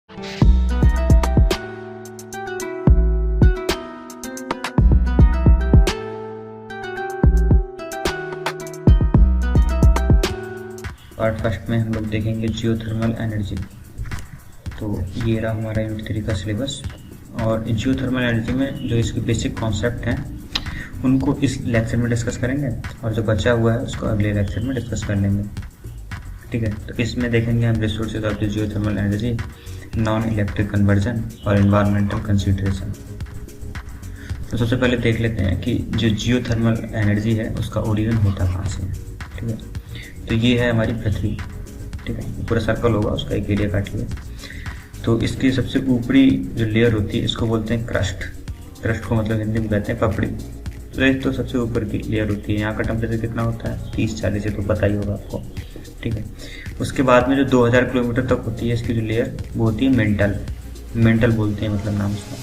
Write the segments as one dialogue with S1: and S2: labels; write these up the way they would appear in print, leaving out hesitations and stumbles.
S1: Part first में हम लोग देखेंगे जियोथर्मल एनर्जी। तो ये रहा हमारा यूनिट 3 का सिलेबस। और जियोथर्मल एनर्जी में जो इसके बेसिक कॉन्सेप्ट हैं उनको इस लेक्चर में डिस्कस करेंगे, और जो बचा हुआ है उसको अगले लेक्चर में डिस्कस कर लेंगे। ठीक है, तो इसमें देखेंगे हम resources of the geothermal energy, non electric conversion और एनवायरमेंटल कंसिडरेशन। तो सबसे पहले देख लेते हैं कि जो जियोथर्मल एनर्जी है उसका ओरिजिन होता कहाँ से है। ठीक है, तो ये है हमारी पृथ्वी। ठीक है, पूरा सर्कल होगा, उसका एक एरिया काट लिया। तो इसकी सबसे ऊपरी जो लेयर होती है इसको बोलते हैं क्रस्ट। क्रस्ट को मतलब हिंदी में कहते हैं पपड़ी। तो सबसे ऊपर की लेयर होती है। यहाँ का टेम्परेचर कितना होता है 30-40 से, तो पता ही होगा आपको। ठीक है, उसके बाद में जो 2000 किलोमीटर तक होती है इसकी जो लेयर वो होती है मेंटल। मेंटल बोलते हैं, मतलब नाम उसका,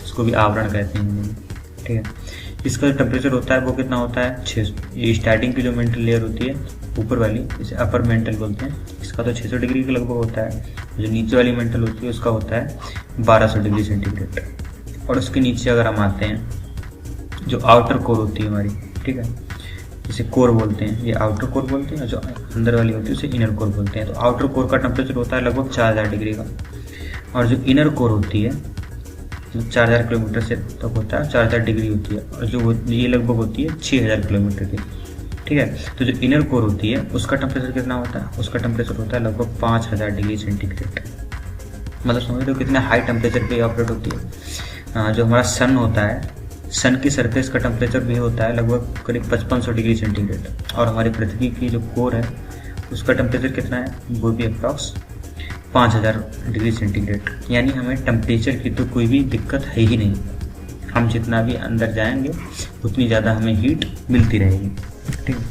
S1: इसको भी आवरण कहते हैं हिंदी में। ठीक है, इसका जो टेम्परेचर होता है वो कितना होता है 600। ये स्टार्टिंग की जो मेंटल लेयर होती है ऊपर वाली, इसे अपर मेंटल बोलते हैं। इसका तो 600 डिग्री के लगभग होता है। जो नीचे वाली मेंटल होती है उसका होता है 1200 डिग्री सेंटीग्रेड। और उसके नीचे अगर हम आते हैं, जो आउटर कोर होती है हमारी, ठीक है, इसे कोर बोलते हैं, ये आउटर कोर बोलते हैं। और जो अंदर वाली होती है उसे इनर कोर बोलते हैं। तो आउटर कोर का टेम्परेचर होता है लगभग 4000 डिग्री का, और जो इनर कोर होती है 4000 किलोमीटर से तक होता है, 4000 डिग्री होती है। और जो ये लगभग होती है 6000 किलोमीटर की। ठीक है, तो जो इनर कोर होती है उसका टेम्परेचर कितना होता है, उसका टेम्परेचर होता है लगभग 5000 डिग्री सेंटीग्रेड। मतलब समझ लो कितने हाई टेम्परेचर पे ऑपरेट होती है। जो हमारा सन होता है, सन की सरफेस का टेम्परेचर भी होता है लगभग करीब 5500 डिग्री सेंटीग्रेड। और हमारी पृथ्वी की जो कोर है उसका टेम्परेचर कितना है, वो भी अप्रॉक्स 5000 डिग्री सेंटीग्रेड। यानी हमें टेम्परेचर की तो कोई भी दिक्कत है ही नहीं। हम जितना भी अंदर जाएंगे उतनी ज़्यादा हमें हीट मिलती रहेगी। ठीक है,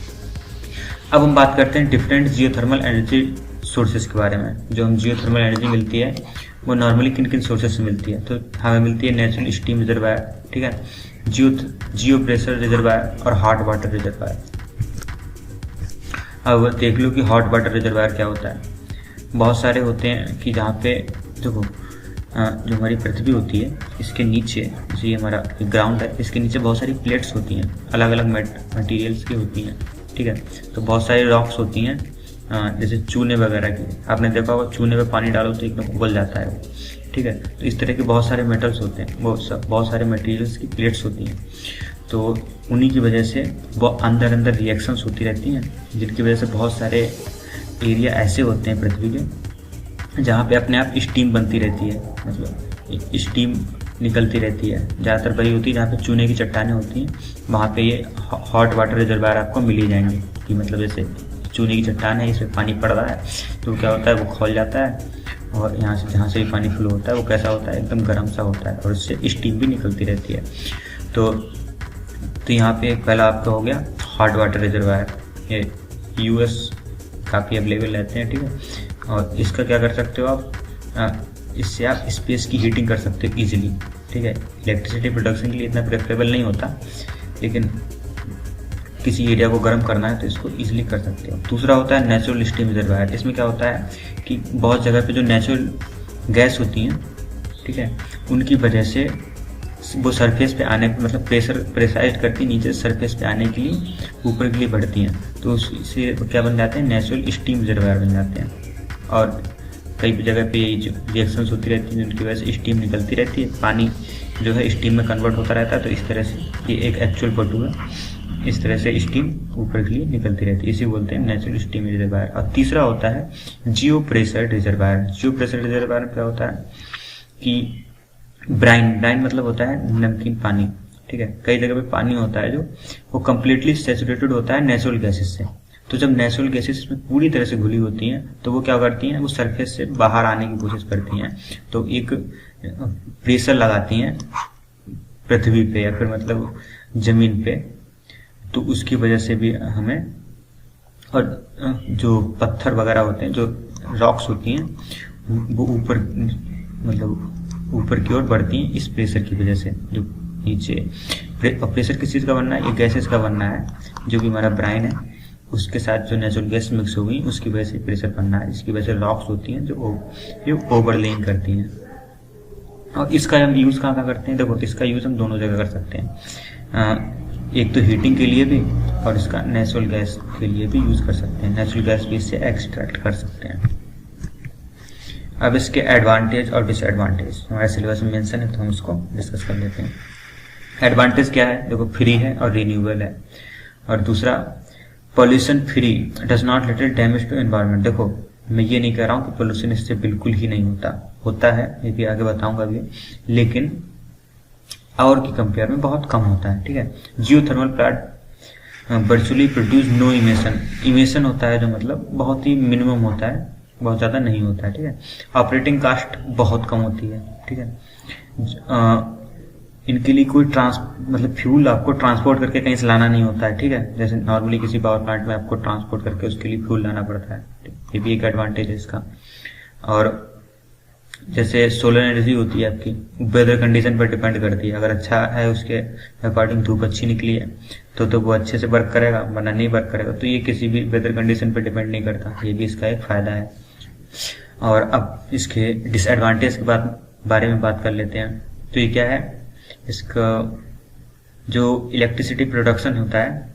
S1: अब हम बात करते हैं डिफरेंट जियोथर्मल एनर्जी सोर्सेज के बारे में। जो हम जियोथर्मल एनर्जी मिलती है वो नॉर्मली किन किन सोर्सेज से मिलती है। तो हमें मिलती है नेचुरल स्टीम रिजर्वायर, ठीक है, जियो प्रेशर रिजर्वायर और हॉट वाटर रिजर्वायर। अब देख लो कि हॉट वाटर रिजर्वायर क्या होता है। बहुत सारे होते हैं कि जहाँ पे देखो जो हमारी पृथ्वी होती है इसके नीचे, जैसे ये हमारा ग्राउंड है, इसके नीचे बहुत सारी प्लेट्स होती हैं, अलग अलग मटेरियल्स की होती हैं। ठीक है, तो बहुत सारी रॉक्स होती हैं, जैसे चूने वगैरह की। आपने देखा होगा चूने पे पानी डालो तो एकदम उबल जाता है वो। ठीक है, तो इस तरह के बहुत सारे मेटल्स होते हैं, बहुत सारे मटेरियल्स की प्लेट्स होती हैं। तो उन्हीं की वजह से वो अंदर अंदर रिएक्शंस होती रहती हैं, जिनकी वजह से बहुत सारे एरिया ऐसे होते हैं पृथ्वी के जहाँ पे अपने आप स्टीम बनती रहती है, मतलब स्टीम निकलती रहती है। ज़्यादातर वही होती है जहाँ पे चूने की चट्टानें होती हैं, वहाँ पे ये हॉट वाटर रिजर्वायर आपको मिल ही जाएंगे। कि मतलब जैसे चूने की चट्टान है, इसमें पानी पड़ रहा है तो क्या होता है, वो खौल जाता है, और यहाँ से जहाँ से भी पानी फ्लो होता है वो कैसा होता है, एकदम गर्म सा होता है, और इससे स्टीम भी निकलती रहती है। तो यहाँ पे पहला आपका हो गया हॉट वाटर रिजर्वायर। ये यूएस काफ़ी अवेलेबल रहते हैं। ठीक है, और इसका क्या कर सकते हो आप, इससे आप स्पेस की हीटिंग कर सकते हो ईजिली। ठीक है, इलेक्ट्रिसिटी प्रोडक्शन के लिए इतना प्रेफरेबल नहीं होता, लेकिन किसी एरिया को गर्म करना है तो इसको ईजिली कर सकते हो। दूसरा होता है नेचुरल स्टीम रिजर्वायर। इसमें क्या होता है कि बहुत जगह पे जो नेचुरल गैस होती हैं, ठीक है, उनकी वजह से वो सरफेस पे आने, मतलब प्रेशराइज करती नीचे सरफेस पे आने के लिए, ऊपर के लिए बढ़ती हैं, तो उससे क्या बन जाते हैं, नेचुरल स्टीम रिजर्वायर बन जाते हैं। और कई जगह पे जो रिएक्शंस होती रहती हैं जिनकी वजह से स्टीम निकलती रहती है, पानी जो है स्टीम में कन्वर्ट होता रहता है। तो इस तरह से ये एक एक्चुअल फोटो है, इस तरह से स्टीम ऊपर के लिए निकलती रहती है, इसी बोलते हैं नेचुरल स्टीम रिजर्वायर। और तीसरा होता है जियो प्रेशर रिजर्वायर। जियो प्रेशर रिजर्वायर में क्या होता है कि ब्राइन मतलब होता है नमकीन पानी। ठीक है, कई जगह पे पानी होता है जो वो कम्प्लीटली सैचुरेटेड होता है नेचुरल गैसेस से। तो जब नेचुरल गैसेस इसमें पूरी तरह से घुली होती हैं तो वो क्या करती हैं, वो सरफेस से बाहर आने की कोशिश करती हैं। तो एक प्रेशर लगाती हैं पृथ्वी पे या फिर मतलब जमीन पे, तो उसकी वजह से भी हमें, और जो पत्थर वगैरह होते हैं, जो रॉक्स होती हैं, वो ऊपर मतलब ऊपर की ओर बढ़ती हैं इस प्रेशर की वजह से। जो नीचे प्रेशर किस चीज़ का बनना है, ये गैसेस का बनना है। जो भी हमारा ब्राइन है उसके साथ जो नेचुरल गैस मिक्स हो गई उसकी वजह से प्रेशर बनना है, जिसकी वजह से रॉक्स होती हैं जो ओवरलेइंग करती हैं। और इसका हम यूज़ कहाँ करते हैं? देखो इसका यूज़ हम दोनों जगह कर सकते हैं, एक तो हीटिंग के लिए भी और इसका नेचुरल गैस के लिए भी यूज़ कर सकते हैं। नेचुरल गैस भी इससे एक्सट्रैक्ट कर सकते हैं। अब इसके एडवांटेज और डिसएडवांटेज हमारे सिलेबस में मेंशन है, तो हम इसको डिस्कस कर लेते हैं। एडवांटेज क्या है? देखो फ्री है और रिन्यूएबल है। और दूसरा pollution free, does not little damage to environment. देखो मैं ये नहीं कह रहा हूँ कि पोल्यूशन इससे बिल्कुल ही नहीं होता है, ये भी आगे बताऊंगा भी, लेकिन और की कंपेयर में बहुत कम होता है। ठीक है। Geothermal plant virtually produce no emission, emission होता है जो मतलब बहुत ही मिनिमम होता है, बहुत ज़्यादा नहीं होता है। ठीक है। ऑपरेटिंग कास्ट बहुत कम होती है। ठीक है। इनके लिए कोई मतलब फ्यूल आपको ट्रांसपोर्ट करके कहीं से लाना नहीं होता है। ठीक है। जैसे नॉर्मली किसी पावर प्लांट में आपको ट्रांसपोर्ट करके उसके लिए फ्यूल लाना पड़ता है, ये भी एक एडवांटेज है इसका। और जैसे सोलर एनर्जी होती है आपकी, वेदर कंडीशन पर डिपेंड करती है। अगर अच्छा है उसके अकॉर्डिंग, धूप अच्छी निकली है तो वो अच्छे से वर्क करेगा, वरना नहीं वर्क करेगा। तो ये किसी भी वेदर कंडीशन पर डिपेंड नहीं करता, ये भी इसका एक फायदा है। और अब इसके डिसएडवांटेज के बारे में बात कर लेते हैं। तो ये क्या है? इसका जो इलेक्ट्रिसिटी प्रोडक्शन होता है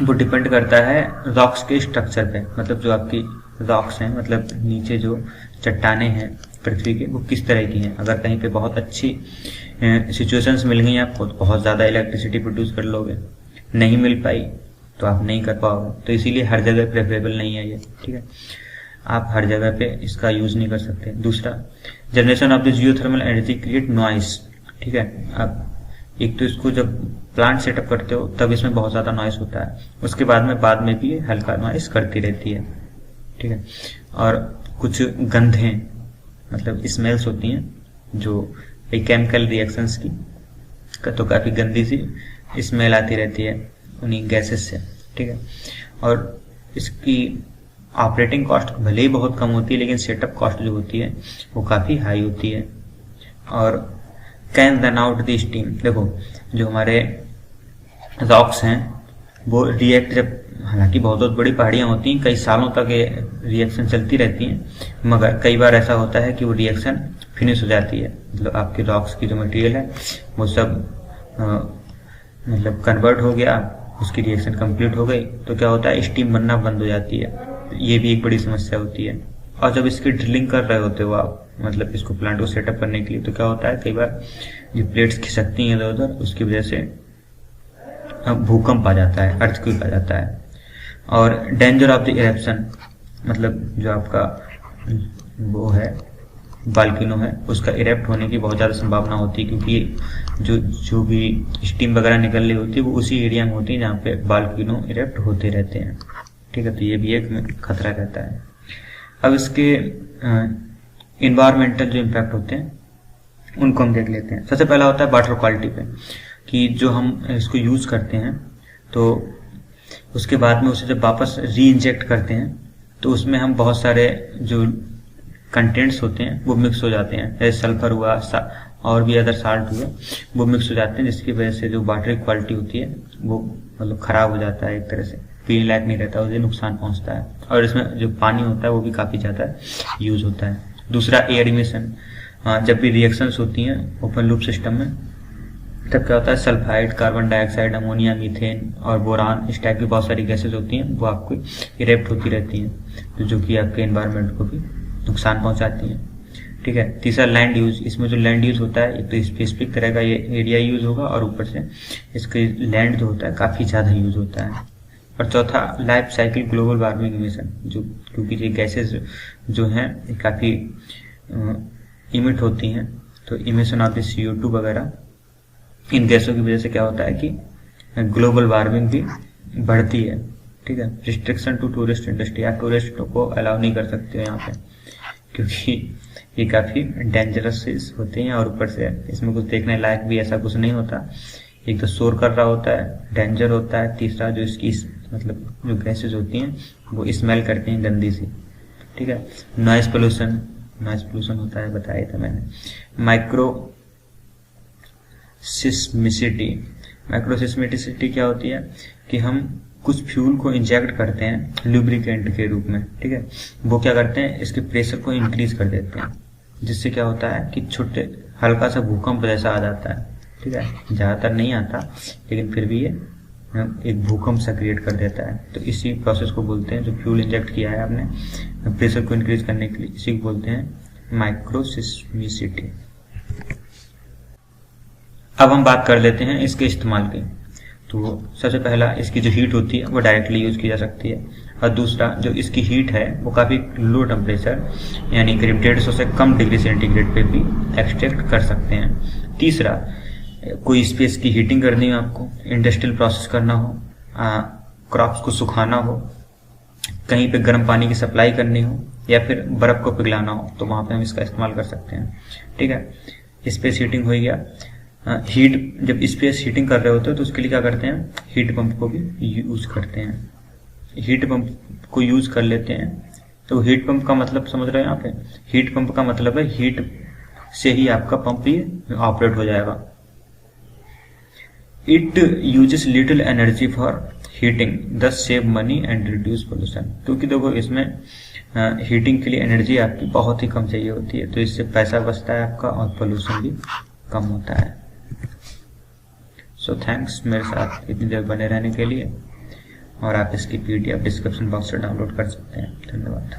S1: वो डिपेंड करता है रॉक्स के स्ट्रक्चर पे, मतलब जो आपकी रॉक्स हैं, मतलब नीचे जो चट्टाने हैं पृथ्वी के, वो किस तरह की हैं। अगर कहीं पे बहुत अच्छी सिचुएशंस मिल गई आपको तो बहुत ज़्यादा इलेक्ट्रिसिटी प्रोड्यूस कर लोगे, नहीं मिल पाई तो आप नहीं कर पाओगे। तो इसीलिए हर जगह प्रेफरेबल नहीं है ये। ठीक है। आप हर जगह पे इसका यूज नहीं कर सकते। दूसरा, generation of the geothermal energy create noise. ठीक है। अब एक तो इसको जब प्लांट सेटअप करते हो तब इसमें बहुत ज़्यादा नॉइस होता है, उसके बाद में भी हल्का नॉइस करती रहती है। ठीक है। और कुछ गंधें, मतलब स्मेल्स होती हैं जो केमिकल रिएक्शंस की, तो काफ़ी गंदी सी स्मेल आती रहती है उन्हीं गैसेस से। ठीक है। और इसकी ऑपरेटिंग कॉस्ट भले ही बहुत कम होती है, लेकिन सेटअप कॉस्ट जो होती है वो काफ़ी हाई होती है। और can run out the steam. देखो जो हमारे रॉक्स हैं वो रिएक्ट, जब हालांकि बहुत बड़ी पहाड़ियाँ होती हैं, कई सालों तक ये रिएक्शन चलती रहती हैं, मगर कई बार ऐसा होता है कि वो रिएक्शन फिनिश हो जाती है। मतलब आपके रॉक्स की जो मटेरियल है वो सब मतलब कन्वर्ट हो गया, उसकी रिएक्शन कंप्लीट हो गई, तो क्या होता है स्टीम बनना बंद हो जाती है। ये भी एक बड़ी समस्या होती है। और जब इसकी ड्रिलिंग कर रहे होते हो आप, मतलब इसको प्लांट को सेटअप करने के लिए, तो क्या होता है कई बार जो प्लेट्स खिसकती हैं इधर उधर, उसकी वजह से भूकंप आ जाता है, अर्थक्वेक आ जाता है। और डेंजर ऑफ द इरेप्शन, मतलब जो आपका वो है बाल्किनो है, उसका इरेप्ट होने की बहुत ज़्यादा संभावना होती है, क्योंकि जो भी स्टीम वगैरह निकल रही होती है वो उसी एरिया में होती है जहाँ पे बाल्किनो इरेप्ट होते रहते हैं। ठीक है। तो ये भी एक खतरा रहता है। अब इसके इन्वायरमेंटल जो इम्पैक्ट होते हैं उनको हम देख लेते हैं। सबसे पहला होता है वाटर क्वालिटी पे, कि जो हम इसको यूज़ करते हैं तो उसके बाद में उसे जब वापस री इंजेक्ट करते हैं तो उसमें हम बहुत सारे जो कंटेंट्स होते हैं वो मिक्स हो जाते हैं, जैसे सल्फर हुआ और भी अदर साल्ट हुए, वो मिक्स हो जाते हैं, जिसकी वजह से जो वाटर की क्वालिटी होती है वो मतलब ख़राब हो जाता है, एक तरह से पीने लायक नहीं रहता, उसे नुकसान पहुंचता है। और इसमें जो पानी होता है वो भी काफ़ी ज़्यादा यूज़ होता है। दूसरा एयर इमिशन, जब भी रिएक्शंस होती हैं ओपन लूप सिस्टम में, तब क्या होता है sulphide, carbon dioxide, ammonia, methane और बोरान, इस टाइप की बहुत सारी गैसेज होती हैं, वो आपको इरेप्ट होती रहती हैं, तो जो कि आपके एनवायरनमेंट को भी नुकसान पहुंचाती हैं। ठीक है। तीसरा लैंड यूज, इसमें जो लैंड यूज होता है एक तो स्पेसिफिक तरह का ये एरिया यूज होगा, और ऊपर से इसके लैंड जो होता है काफ़ी ज़्यादा यूज होता है। और चौथा life cycle global warming emission, जो क्योंकि ये गैसेज जो हैं काफ़ी इमिट होती हैं, तो इमिशन ऑफ द CO2 वगैरह, इन गैसों की वजह से क्या होता है कि ग्लोबल वार्मिंग भी बढ़ती है। ठीक है। रिस्ट्रिक्शन टू टूरिस्ट इंडस्ट्री, आप टूरिस्टों को अलाउ नहीं कर सकते हो यहाँ पे, क्योंकि ये काफ़ी डेंजरस होते हैं, और ऊपर से इसमें कुछ देखने लायक भी ऐसा कुछ नहीं होता। एक तो शोर कर रहा होता है, डेंजर होता है, तीसरा जो इसकी मतलब जो गैसेज होती हैं वो स्मेल करती हैं गंदी सी। ठीक है। नॉइस पोल्यूशन होता है, बताया था मैंने। माइक्रोसिस्मिसिटी क्या होती है कि हम कुछ फ्यूल को इंजेक्ट करते हैं लुब्रिकेंट के रूप में, ठीक है। वो क्या करते हैं, इसके प्रेशर को इंक्रीज कर देते हैं, जिससे क्या होता है कि छोटे हल्का सा भूकंप जैसा आ जाता है, ठीक है। ज़्यादातर नहीं आता, लेकिन फिर भी ये एक भूकंप सा क्रिएट कर देता है। तो इसी प्रोसेस को बोलते हैं, जो फ्यूल इंजेक्ट किया है आपने प्रेशर को इंक्रीज करने के लिए, इसी को बोलते हैं माइक्रोसिस्मिसिटी। अब हम बात कर लेते हैं इसके इस्तेमाल की। तो सबसे पहला, इसकी जो हीट होती है वो डायरेक्टली यूज की जा सकती है, और दूसरा जो इसकी हीट है वो काफ़ी लो टेम्परेचर यानी करीब 150 से कम डिग्री सेंटीग्रेड पे भी एक्सट्रैक्ट कर सकते हैं। तीसरा, कोई स्पेस की हीटिंग करनी हो आपको, इंडस्ट्रियल प्रोसेस करना हो, क्रॉप्स को सुखाना हो, कहीं पे गर्म पानी की सप्लाई करनी हो, या फिर बर्फ को पिघलाना हो, तो वहाँ पे हम इसका इस्तेमाल कर सकते हैं, ठीक है। स्पेस हीटिंग हो गया। हीट, जब स्पेस हीटिंग कर रहे होते हैं तो उसके लिए क्या करते हैं, हीट पंप को भी यूज करते हैं। हीट पंप को यूज कर लेते हैं। तो हीट पंप का मतलब समझ रहे हैं यहाँ पे, हीट पंप का मतलब है हीट से ही आपका पंप ये ऑपरेट हो जाएगा। It uses little energy for heating, thus save money and reduce pollution. क्योंकि देखो इसमें हीटिंग के लिए एनर्जी आपकी बहुत ही कम चाहिए होती है, तो इससे पैसा बचता है आपका और पोल्यूशन भी कम होता है। सो थैंक्स मेरे साथ इतनी देर बने रहने के लिए, और आप इसकी PDF डिस्क्रिप्शन बॉक्स से डाउनलोड कर सकते हैं। धन्यवाद।